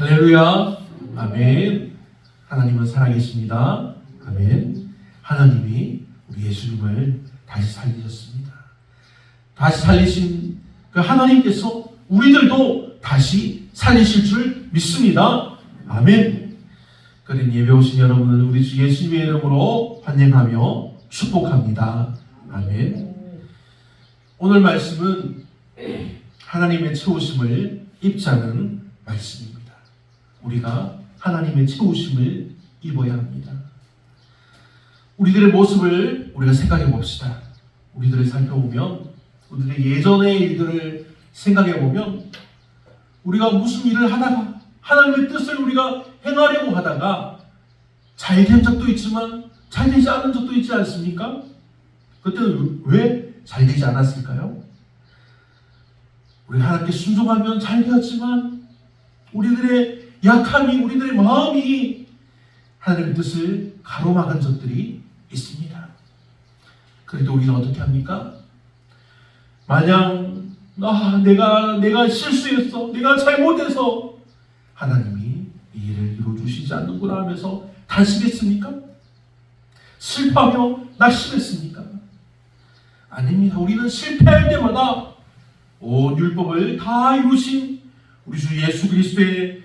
할렐루야. 아멘. 하나님은 살아계십니다. 아멘. 하나님이 우리 예수님을 다시 살리셨습니다. 다시 살리신 그 하나님께서 우리들도 다시 살리실 줄 믿습니다. 아멘. 그런 예배 오신 여러분을 우리 주 예수님의 이름으로 환영하며 축복합니다. 아멘. 오늘 말씀은 하나님의 채우심을 입자는 말씀입니다. 우리가 하나님의 채우심을 입어야 합니다. 우리들의 모습을 우리가 생각해 봅시다. 우리들을 살펴보면, 우리들의 예전의 일들을 생각해 보면, 우리가 무슨 일을 하다가 하나님의 뜻을 우리가 행하려고 하다가 잘 된 적도 있지만 잘 되지 않은 적도 있지 않습니까? 그때는 왜 잘 되지 않았을까요? 우리 하나님께 순종하면 잘 되었지만 우리들의 약함이, 우리들의 마음이 하나님의 뜻을 가로막은 적들이 있습니다. 그래도 우리는 어떻게 합니까? 마냥 내가 실수했어, 내가 잘못해서 하나님이 이 일을 이루어주시지 않는구나 하면서 단식했습니까? 실패하며 낙심했습니까? 아닙니다. 우리는 실패할 때마다 온 율법을 다 이루신 우리 주 예수 그리스도의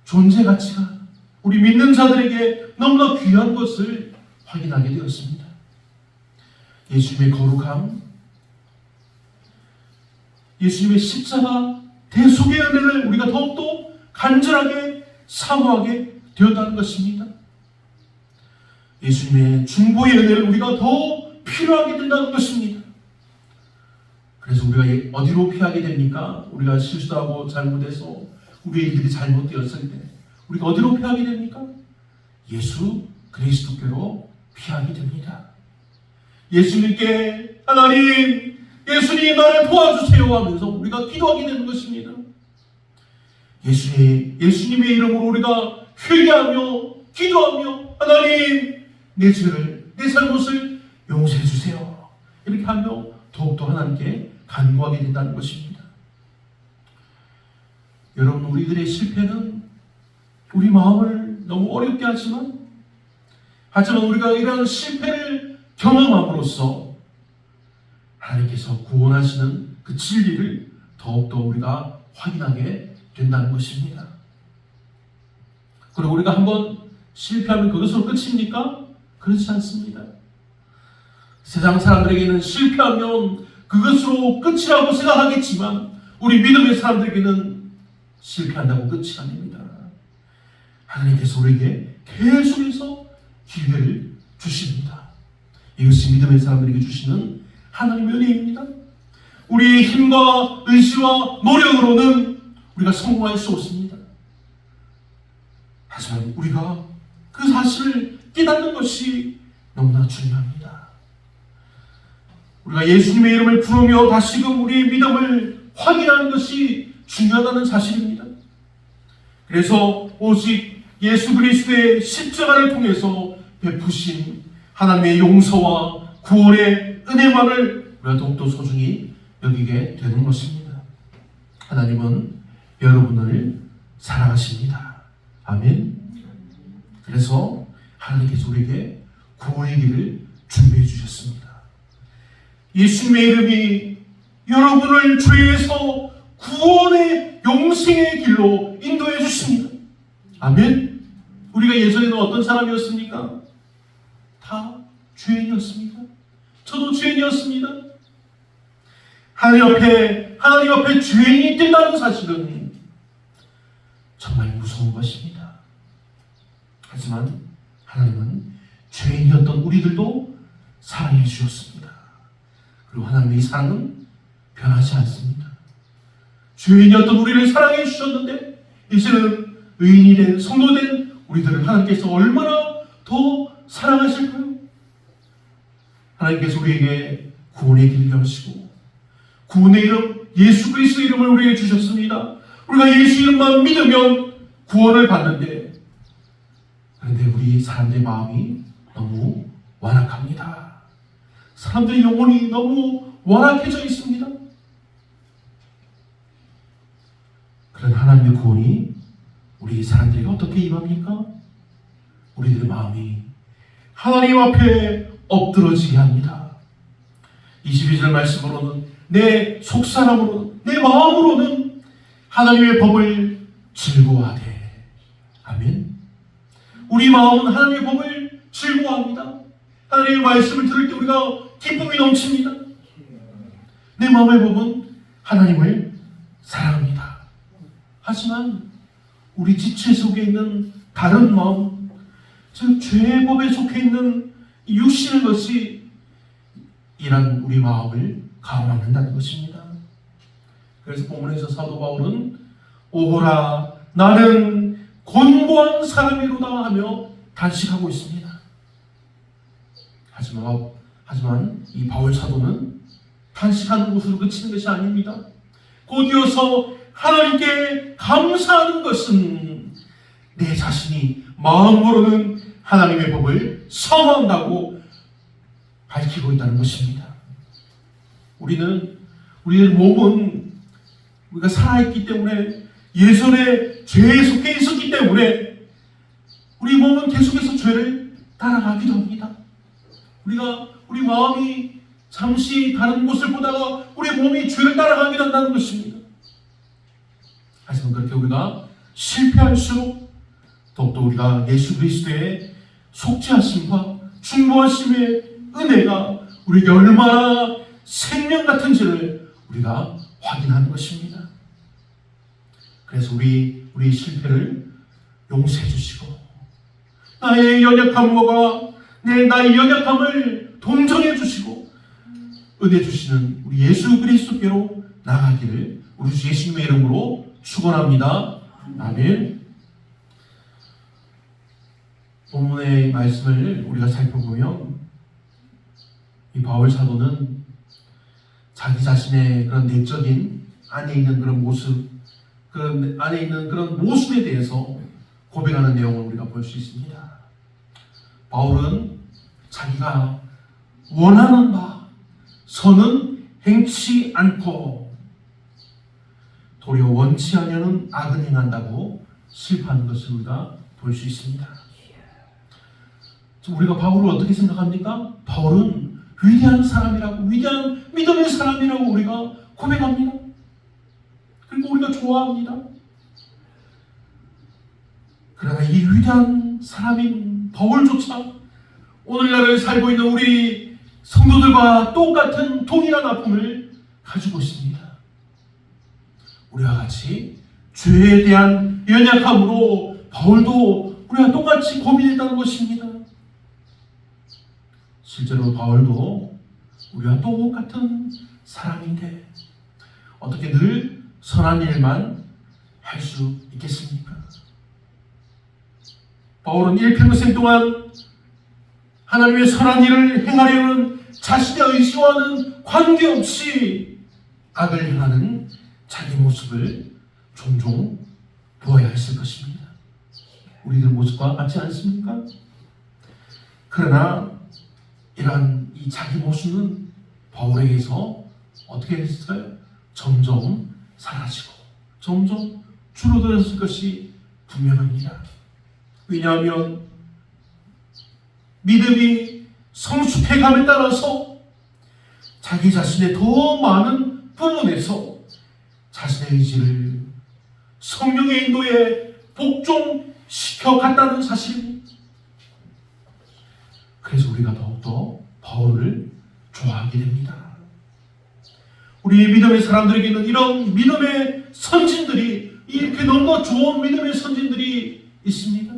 존재 가치가 우리 믿는 자들에게 너무나 귀한 것을 확인하게 되었습니다. 예수님의 거룩함, 예수님의 십자가 대속의 은혜를 우리가 더욱더 간절하게 사모하게 되었다는 것입니다. 예수님의 중보의 은혜를 우리가 더 필요하게 된다는 것입니다. 그래서 우리가 어디로 피하게 됩니까? 우리가 실수하고 잘못해서 우리의 일들이 잘못되었을 때 우리가 어디로 피하게 됩니까? 예수 그리스도께로 피하게 됩니다. 예수님께 하나님, 예수님 나를 도와주세요 하면서 우리가 기도하게 되는 것입니다. 예수님의 이름으로 우리가 회개하며 기도하며 하나님, 내 죄를, 내 잘못을 용서해 주세요. 이렇게 하며 더욱더 하나님께 간구하게 된다는 것입니다. 여러분, 우리들의 실패는 우리 마음을 너무 어렵게 하지만 우리가 이러한 실패를 경험함으로써 하나님께서 구원하시는 그 진리를 더욱더 우리가 확인하게 된다는 것입니다. 그리고 우리가 한번 실패하면 그것으로 끝입니까? 그렇지 않습니다. 세상 사람들에게는 실패하면 그것으로 끝이라고 생각하겠지만 우리 믿음의 사람들에게는 실패한다고 끝이 아닙니다. 하나님께서 우리에게 계속해서 기회를 주십니다. 이것이 믿음의 사람들에게 주시는 하나님의 은혜입니다. 우리의 힘과 의지와 노력으로는 우리가 성공할 수 없습니다. 하지만 우리가 그 사실을 깨닫는 것이 너무나 중요합니다. 우리가 예수님의 이름을 부르며 다시금 우리의 믿음을 확인하는 것이 중요하다는 사실입니다. 그래서 오직 예수 그리스도의 십자가를 통해서 베푸신 하나님의 용서와 구원의 은혜만을 우리가 더욱더 소중히 여기게 되는 것입니다. 하나님은 여러분을 사랑하십니다. 아멘. 그래서 하나님께서 우리에게 구원의 길을 준비해 주셨습니다. 예수님의 이름이 여러분을 죄에서 구원의 영생의 길로 인도해 주십니다. 아멘. 우리가 예전에는 어떤 사람이었습니까? 다 죄인이었습니다. 저도 죄인이었습니다. 하나님 앞에 죄인이 된다는 사실은 정말 무서운 것입니다. 하지만 하나님은 죄인이었던 우리들도 사랑해 주셨습니다. 그리고 하나님의 이 사랑은 변하지 않습니다. 죄인이었던 우리를 사랑해 주셨는데 이제는 의인이 된, 성도된 우리들을 하나님께서 얼마나 더 사랑하실까요? 하나님께서 우리에게 구원의 길을 여시고 구원의 이름, 예수 그리스도의 이름을 우리에게 주셨습니다. 우리가 예수 이름만 믿으면 구원을 받는데, 그런데 우리 사람들의 마음이 너무 완악합니다. 사람들의 영혼이 너무 완악해져 있습니다. 그런 하나님의 구원이 우리 사람들이 어떻게 임합니까? 우리들의 마음이 하나님 앞에 엎드러지게 합니다. 22절 말씀으로는 내 속사람으로는 내 마음으로는 하나님의 법을 즐거워하되. 아멘. 우리 마음은 하나님의 법을 즐거워합니다. 하나님의 말씀을 들을 때 우리가 기쁨이 넘칩니다. 내 마음의 법은 하나님을 사랑합니다. 하지만 우리 지체 속에 있는 다른 마음, 즉 죄의 법에 속해 있는 육신의 것이 이런 우리 마음을 가로막는다는 것입니다. 그래서 본문에서 사도 바울은 오호라 나는 곤고한 사람이로다 하며 단식하고 있습니다. 하지만 이 바울 사도는 단식하는 것으로 그치는 것이 아닙니다. 곧이어서 하나님께 감사하는 것은 내 자신이 마음으로는 하나님의 법을 선언한다고 밝히고 있다는 것입니다. 우리의 몸은 우리가 살아있기 때문에 예전에 죄에 속해 있었기 때문에 우리 몸은 계속해서 죄를 따라가기도 합니다. 우리 마음이 잠시 다른 곳을 보다가 우리 몸이 죄를 따라가기도 한다는 것입니다. 하지만 그렇게 우리가 실패할수록 더욱더 우리가 예수 그리스도의 속죄하심과 중보하심의 은혜가 우리에게 얼마나 생명 같은지를 우리가 확인하는 것입니다. 그래서 우리의 실패를 용서해 주시고 나의 연약함과 나의 연약함을 동정해 주시고 은혜 주시는 우리 예수 그리스도께로 나가기를 우리 주 예수님의 이름으로 축원합니다. 아멘. 본문의 말씀을 우리가 살펴보면 이 바울 사도는 자기 자신의 그런 내적인 안에 있는 그런 모습, 그런 안에 있는 그런 모습에 대해서 고백하는 내용을 우리가 볼 수 있습니다. 바울은 자기가 원하는 바 선은 행치 않고 도리어 원치 아니하는 악은 행한다고 실패하는 것을 우리가 볼 수 있습니다. 우리가 바울을 어떻게 생각합니까? 바울은 위대한 사람이라고, 위대한 믿음의 사람이라고 우리가 고백합니다. 그리고 우리가 좋아합니다. 그러나 이 위대한 사람인 바울조차 오늘날을 살고 있는 우리 성도들과 똑같은 동일한 아픔을 가지고 있습니다. 우리와 같이 죄에 대한 연약함으로 바울도 우리와 똑같이 고민했다는 것입니다. 실제로 바울도 우리와 똑같은 사람인데 어떻게 늘 선한 일만 할 수 있겠습니까? 바울은 일평생 동안 하나님의 선한 일을 행하려는 자신의 의지와는 관계없이 악을 행하는 자기 모습을 종종 보아야 했을 것입니다. 우리들 모습과 같지 않습니까? 그러나 이러한 이 자기 모습은 바울에게서 어떻게 했어요? 점점 사라지고 점점 줄어들었을 것이 분명합니다. 왜냐하면 믿음이 성숙해감에 따라서 자기 자신의 더 많은 부분에서 자신의 의지를 성령의 인도에 복종시켜 갔다는 사실입니다. 그래서 우리가 더욱더 바울을 좋아하게 됩니다. 우리 믿음의 사람들에게는 이런 믿음의 선진들이 이렇게 너무나 좋은 믿음의 선진들이 있습니다.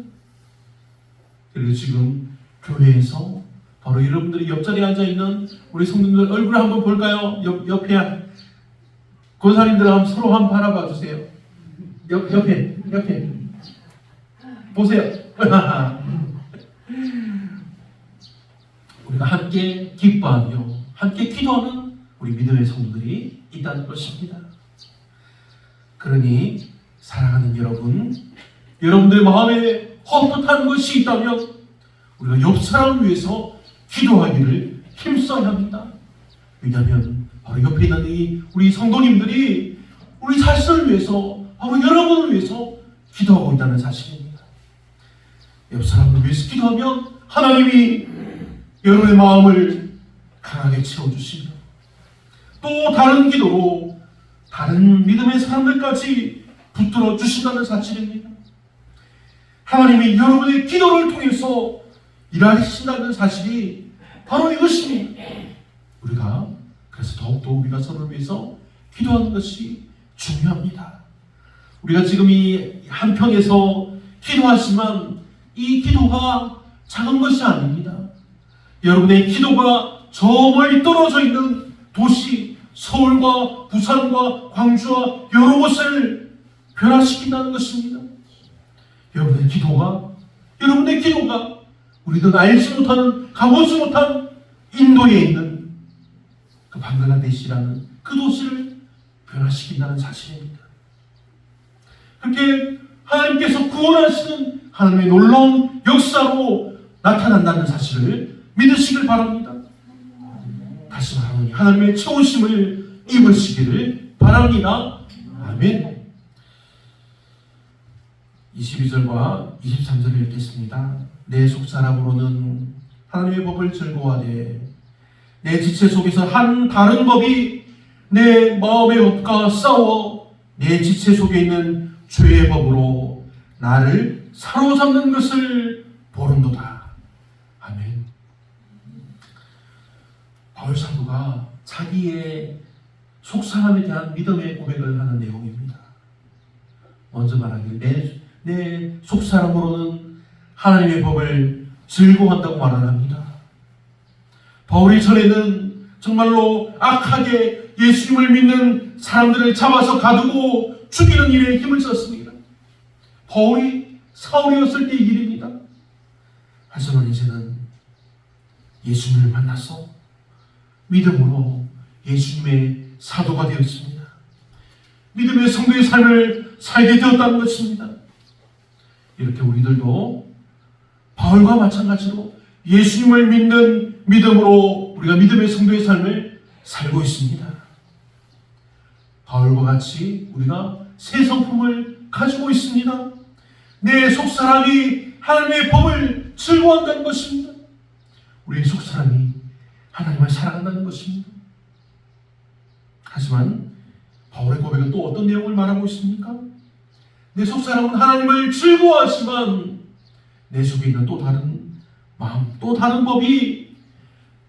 그리고 지금 교회에서 바로 여러분들이 옆자리에 앉아있는 우리 성도들 얼굴 한번 볼까요? 옆에 권사님들 한번 서로 한번 바라봐 주세요. 옆에 보세요. 우리가 함께 기뻐하며 함께 기도하는 우리 믿음의 성도들이 있다는 것입니다. 그러니 사랑하는 여러분들 마음에 헛헛한 것이 있다면 우리가 옆 사람을 위해서 기도하기를 힘써야 합니다. 왜냐하면 바로 옆에 있는 우리 성도님들이 우리 자신을 위해서, 바로 여러분을 위해서 기도하고 있다는 사실입니다. 옆 사람을 위해서 기도하면 하나님이 여러분의 마음을 강하게 채워주시며 또 다른 기도로 다른 믿음의 사람들까지 붙들어 주신다는 사실입니다. 하나님이 여러분의 기도를 통해서 일하신다는 사실이 바로 이것입니다. 우리가 그래서 더욱더 우리가 서로를 위해서 기도하는 것이 중요합니다. 우리가 지금 이 한평에서 기도하지만 이 기도가 작은 것이 아닙니다. 여러분의 기도가 저 멀리 떨어져 있는 도시 서울과 부산과 광주와 여러 곳을 변화시킨다는 것입니다. 여러분의 기도가 우리는 알지 못하는, 가보지 못한 인도에 있는 그 방글라데시라는 그 도시를 변화시킨다는 사실입니다. 그렇게 하나님께서 구원하시는 하나님의 놀라운 역사로 나타난다는 사실을 믿으시길 바랍니다. 다시 말하노니 하나님의 채우심을 입으시기를 바랍니다. 아멘. 22절과 23절을 읽겠습니다. 내 속사람으로는 하나님의 법을 즐거워하되 내 지체 속에서 한 다른 법이 내 마음의 법과 싸워 내 지체 속에 있는 죄의 법으로 나를 사로잡는 것을 보는도다. 아멘. 바울 사도가 자기의 속사람에 대한 믿음의 고백을 하는 내용입니다. 먼저 말하길 내 속사람으로는 하나님의 법을 즐거워한다고 말을 합니다. 바울이 전에는 정말로 악하게 예수님을 믿는 사람들을 잡아서 가두고 죽이는 일에 힘을 썼습니다. 바울이 사울이었을 때의 일입니다. 하지만 이제는 예수님을 만나서 믿음으로 예수님의 사도가 되었습니다. 믿음의 성도의 삶을 살게 되었다는 것입니다. 이렇게 우리들도 바울과 마찬가지로 예수님을 믿는 믿음으로 우리가 믿음의 성도의 삶을 살고 있습니다. 바울과 같이 우리가 새 성품을 가지고 있습니다. 내 속사람이 하나님의 법을 즐거워한다는 것입니다. 우리의 속사람이 하나님을 사랑한다는 것입니다. 하지만 바울의 고백은 또 어떤 내용을 말하고 있습니까? 내 속사람은 하나님을 즐거워하지만 내 속에 있는 또 다른 마음, 또 다른 법이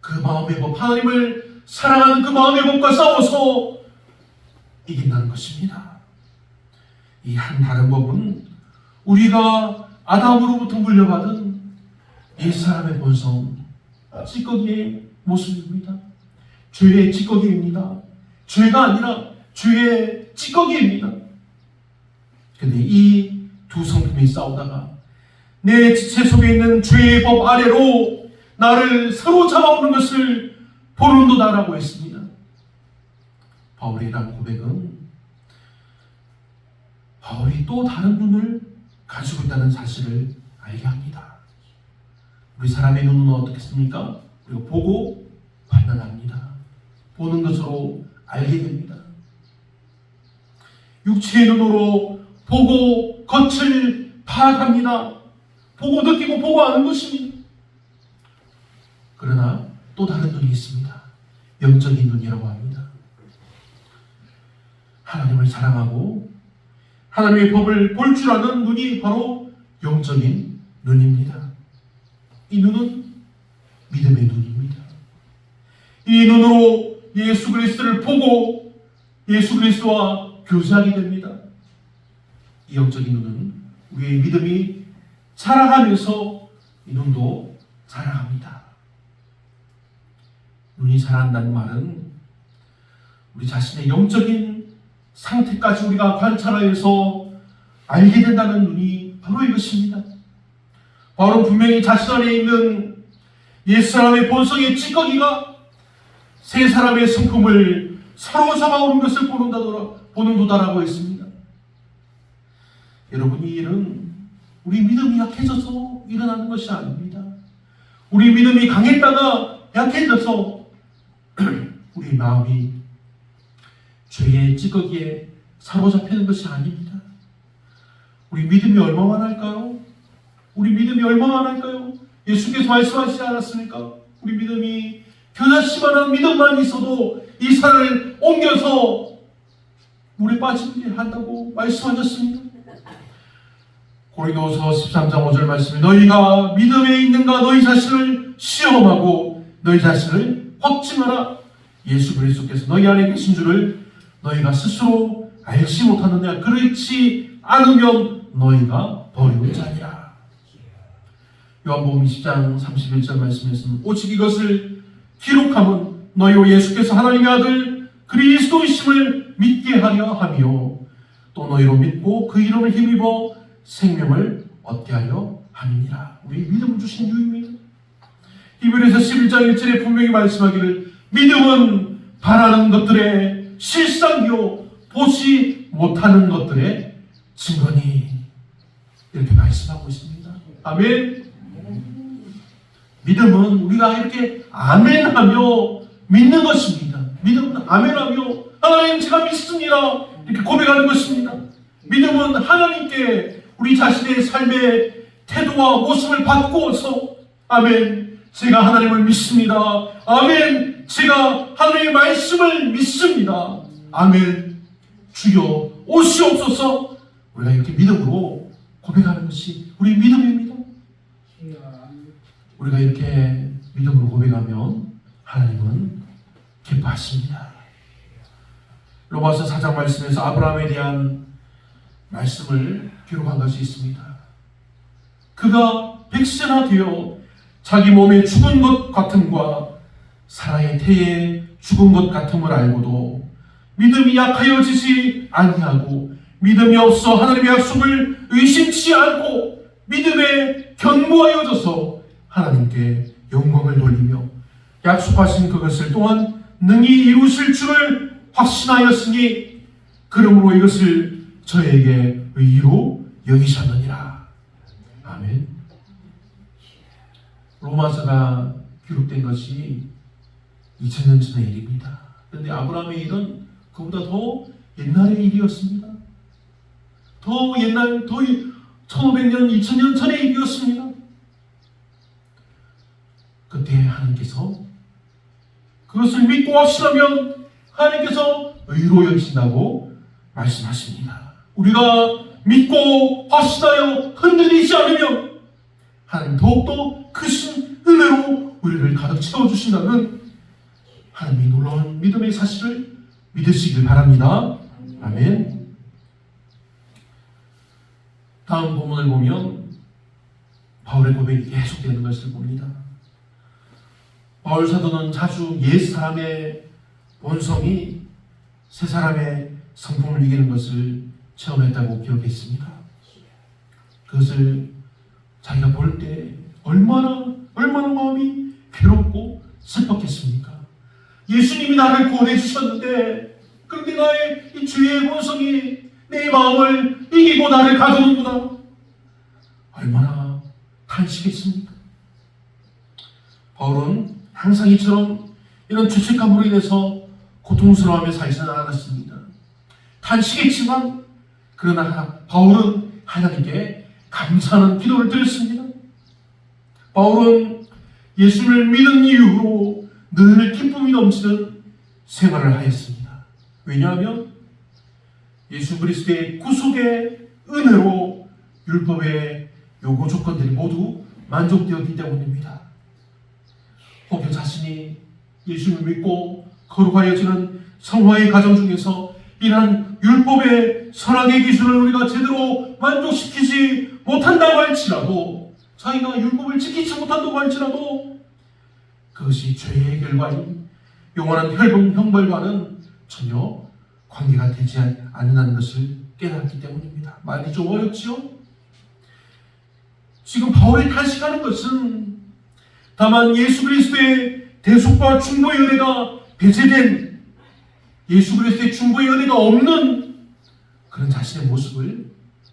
그 마음의 법, 하나님을 사랑하는 그 마음의 법과 싸워서 이긴다는 것입니다. 이 한 다른 법은 우리가 아담으로부터 물려받은 옛사람의 본성, 찌꺼기의 모습입니다. 죄의 찌꺼기입니다. 죄가 아니라 죄의 찌꺼기입니다. 그런데 이 두 성품이 싸우다가 내 지체 속에 있는 죄의 법 아래로 나를 사로잡아오는 것을 보는도다라고 했습니다. 바울의 이러한 고백은 바울이 또 다른 눈을 가지고 있다는 사실을 알게 합니다. 우리 사람의 눈은 어떻겠습니까? 우리가 보고 판단합니다. 보는 것으로 알게 됩니다. 육체의 눈으로 보고 겉을 파악합니다. 보고 느끼고 보고 아는 것입니다. 그러나 또 다른 눈이 있습니다. 영적인 눈이라고 합니다. 하나님을 사랑하고 하나님의 법을 볼 줄 아는 눈이 바로 영적인 눈입니다. 이 눈은 믿음의 눈입니다. 이 눈으로 예수 그리스도를 보고 예수 그리스도와 교제하게 됩니다. 이 영적인 눈은 우리의 믿음이 자라가면서 이 눈도 자라갑니다. 눈이 자란다는 말은 우리 자신의 영적인 상태까지 우리가 관찰하여서 알게 된다는 눈이 바로 이것입니다. 바울은 분명히 자신 안에 있는 옛사람의 본성의 찌꺼기가 새 사람의 성품을 사로잡아오는 것을 보는도다라고 했습니다. 여러분, 이 일은 우리 믿음이 약해져서 일어나는 것이 아닙니다. 우리 믿음이 강했다가 약해져서 우리 마음이 죄의 찌꺼기에 사로잡히는 것이 아닙니다. 우리 믿음이 얼마나 할까요? 우리 믿음이 얼마나 할까요? 예수께서 말씀하시지 않았습니까? 우리 믿음이 겨자씨만한 믿음만 있어도 이 산을 옮겨서 물에 빠지게 한다고 말씀하셨습니다. 고린도서 13장 5절 말씀에 너희가 믿음에 있는가 너희 자신을 시험하고 너희 자신을 확증하라. 예수 그리스도께서 너희 안에 계신 줄을 너희가 스스로 알지 못하느냐. 그렇지 않으면 너희가 버리는 자니라. 요한복음 20장 31절 말씀에서는 오직 이것을 기록함은 너희와 예수께서 하나님의 아들 그리스도이심을 믿게 하려 함이요 또 너희로 믿고 그 이름을 힘입어 생명을 얻게 하려 함이니라. 우리 믿음을 주신 이유입니다. 히브리서 11장 1절에 분명히 말씀하기를 믿음은 바라는 것들의 실상이요 보지 못하는 것들의 증거니 이렇게 말씀하고 있습니다. 아멘. 믿음은 우리가 이렇게 아멘하며 믿는 것입니다. 믿음은 아멘하며 하나님 제가 믿습니다 이렇게 고백하는 것입니다. 믿음은 하나님께 우리 자신의 삶의 태도와 모습을 바꾸어서 아멘 제가 하나님을 믿습니다. 아멘 제가 하나님의 말씀을 믿습니다. 아멘 주여 오시옵소서. 우리가 이렇게 믿음으로 고백하는 것이 우리 믿음입니다. 우리가 이렇게 믿음으로 고백하면 하나님은 기뻐하십니다. 로마서 4장 말씀에서 아브라함에 대한 말씀을 기록한 것이 있습니다. 그가 100세나 되어 자기 몸에 죽은 것 같음과 사라의 태에 죽은 것 같음을 알고도 믿음이 약하여지지 아니하고 믿음이 없어 하나님의 약속을 의심치 않고 믿음에 견고하여져서 하나님께 영광을 돌리며 약속하신 그것을 또한 능히 이루실 줄을 확신하였으니 그러므로 이것을 저에게 의로 여기셨느니라. 아멘. 로마서가 기록된 것이 2000년 전의 일입니다. 그런데 아브라함의 일은 그보다 더 옛날의 일이었습니다. 더 옛날, 더 1500년, 2000년 전의 일이었습니다. 그때 하나님께서 그것을 믿고 확신하면 하나님께서 의로 여기신다고 말씀하십니다. 우리가 믿고 확신하여 흔들리지 않으면 하나님 더욱더 크신 은혜로 우리를 가득 채워주신다는 하나님의 놀라운 믿음의 사실을 믿으시길 바랍니다. 아멘. 다음 본문을 보면 바울의 고백이 계속되는 것을 봅니다. 바울 사도는 자주 옛 사람의 본성이 새 사람의 성품을 이기는 것을 체험했다고 기록했습니다. 그것을 자기가 볼 때 얼마나 마음이 괴롭고 슬펐겠습니까? 예수님이 나를 구원해 주셨는데 그런데 나의 이 죄의 본성이 내 마음을 이기고 나를 가두는구나. 얼마나 탄식했습니까? 바울은 항상 이처럼 이런 죄책감으로 인해서 고통스러워하며 살지는 않았습니다. 탄식했지만 그러나 바울은 하나님께 감사하는 기도를 드렸습니다. 바울은 예수를 믿은 이후로 늘 기쁨이 넘치는 생활을 하였습니다. 왜냐하면 예수 그리스도의 구속의 은혜로 율법의 요구 조건들이 모두 만족되었기 때문입니다. 혹여 자신이 예수를 믿고 거룩하여지는 성화의 과정 중에서 이러한 율법의 선악의 기준을 우리가 제대로 만족시키지 못한다고 할지라도 자기가 율법을 지키지 못한다고 할지라도 그것이 죄의 결과인 영원한 형벌과는 전혀 관계가 되지 않는다는 것을 깨달았기 때문입니다. 말이 좀 어렵지요? 지금 바울이 탄식하는 것은 다만 예수 그리스도의 대속과 중보의 은혜가 배제된 예수 그리스도의 중보의 은혜가 없는 그런 자신의 모습을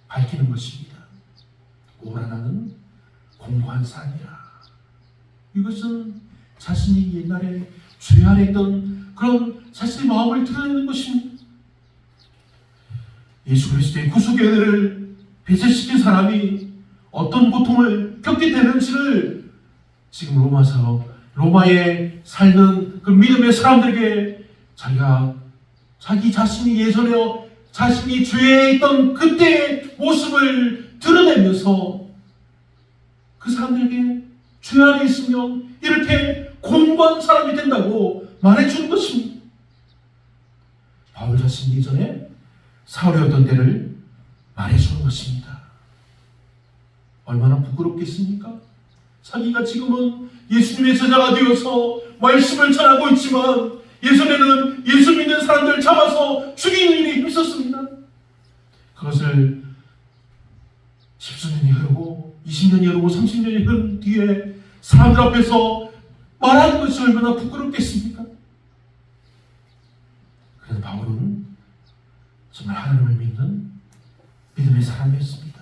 밝히는 것입니다. 오라 나는 공고한 산이라. 이것은 자신이 옛날에 죄 안에 있던 그런 자신의 마음을 드러내는 것입니다. 예수 그리스도의 구속의 은혜를 배제시킨 사람이 어떤 고통을 겪게 되는지를 지금 로마에 살는 그 믿음의 사람들에게 자기 자신이 예전에 자신이 죄에 있던 그때의 모습을 드러내면서 그 사람들에게 죄 안에 있으면 이렇게 공고한 사람이 된다고 말해주는 것입니다. 바울 자신이 이전에 사울이었던 때를 말해주는 것입니다. 얼마나 부끄럽겠습니까? 자기가 지금은 예수님의 제자가 되어서 말씀을 전하고 있지만 예전에는 예수 믿는 사람들 잡아서 죽이는 일이 있었습니다. 그것을 10수년이 흐르고 20년이 흐르고 30년이 흐른 뒤에 사람들 앞에서 말하는 것이 얼마나 부끄럽겠습니까? 그래서 바울은 정말 하나님을 믿는 믿음의 사람이었습니다.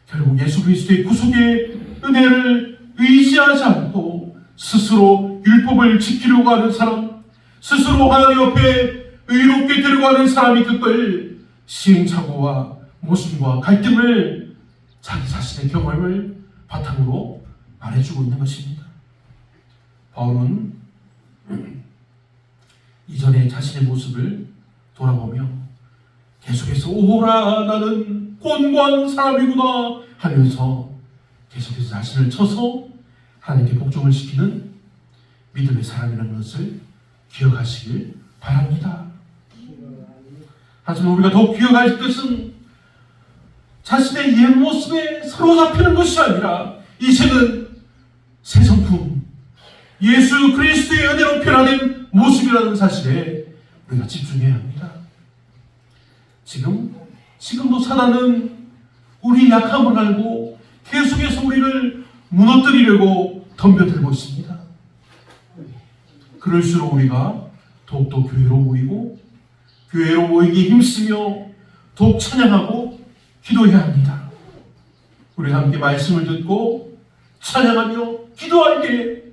결국 예수 그리스도의 구속의 은혜를 의지하지 않고 스스로 율법을 지키려고 하는 사람, 스스로 하나님 옆에 의롭게 데려가는 사람이 그걸 시행착오와 모순과 갈등을 자기 자신의 경험을 바탕으로 말해주고 있는 것입니다. 바울은 이전에 자신의 모습을 돌아보며 계속해서 오호라 나는 곤고한 사람이구나 하면서 계속해서 자신을 쳐서 하나님께 복종을 시키는 믿음의 사람이라는 것을 기억하시길 바랍니다. 하지만 우리가 더욱 기억할 것은 자신의 옛 모습에 사로잡히는 것이 아니라 이제는 새 성품 예수 그리스도의 은혜로 변화된 모습이라는 사실에 우리가 집중해야 합니다. 지금도 사단은 우리 약함을 알고 계속해서 우리를 무너뜨리려고 덤벼들고 있습니다. 그럴수록 우리가 더욱더 교회로 모이기 힘쓰며 더욱 찬양하고 기도해야 합니다. 우리가 함께 말씀을 듣고 찬양하며 기도할 때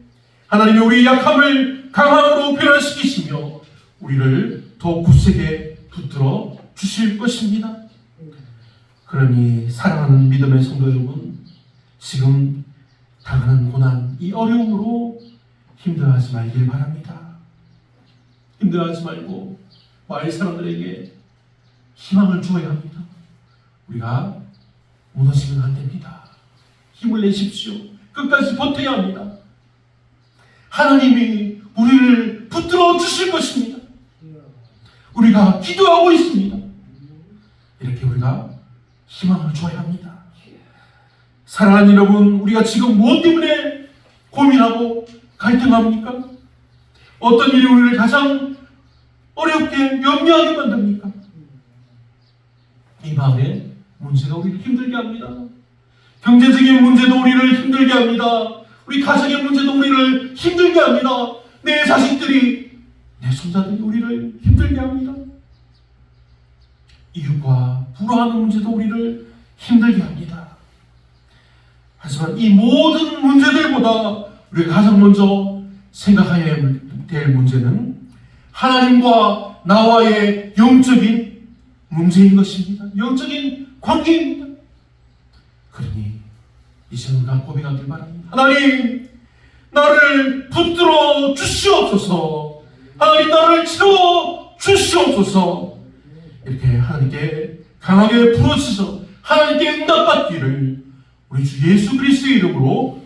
하나님이 우리의 약함을 강함으로 변화시키시며 우리를 더욱 굳세게 붙들어 주실 것입니다. 그러니 사랑하는 믿음의 성도 여러분, 지금 당하는 고난, 이 어려움으로 힘들어하지 말길 바랍니다. 힘들어하지 말고 마을 사람들에게 희망을 주어야 합니다. 우리가 무너지면 안 됩니다. 힘을 내십시오. 끝까지 버텨야 합니다. 하나님이 우리를 붙들어 주실 것입니다. 우리가 기도하고 있습니다. 이렇게 우리가 희망을 줘야 합니다. 사랑하는 여러분, 우리가 지금 무엇 때문에 고민하고 갈등합니까? 어떤 일이 우리를 가장 어렵게 염려하게 만듭니까? 이 마음의 문제가 우리를 힘들게 합니다. 경제적인 문제도 우리를 힘들게 합니다. 우리 가정의 문제도 우리를 힘들게 합니다. 내 자식들이, 내 손자들이 우리를 힘들게 합니다. 이웃과 불화하는 문제도 우리를 힘들게 합니다. 하지만 이 모든 문제들보다 우리가 가장 먼저 생각해야 될 문제는 하나님과 나와의 영적인 문제인 것입니다. 영적인 관계입니다. 그러니 이제 우리가 고백하길 바랍니다. 하나님, 나를 붙들어 주시옵소서. 하나님, 나를 채워 주시옵소서. 이렇게 하나님께 강하게 부르짖어 하나님께 응답받기를 우리 주 예수 그리스도의 이름으로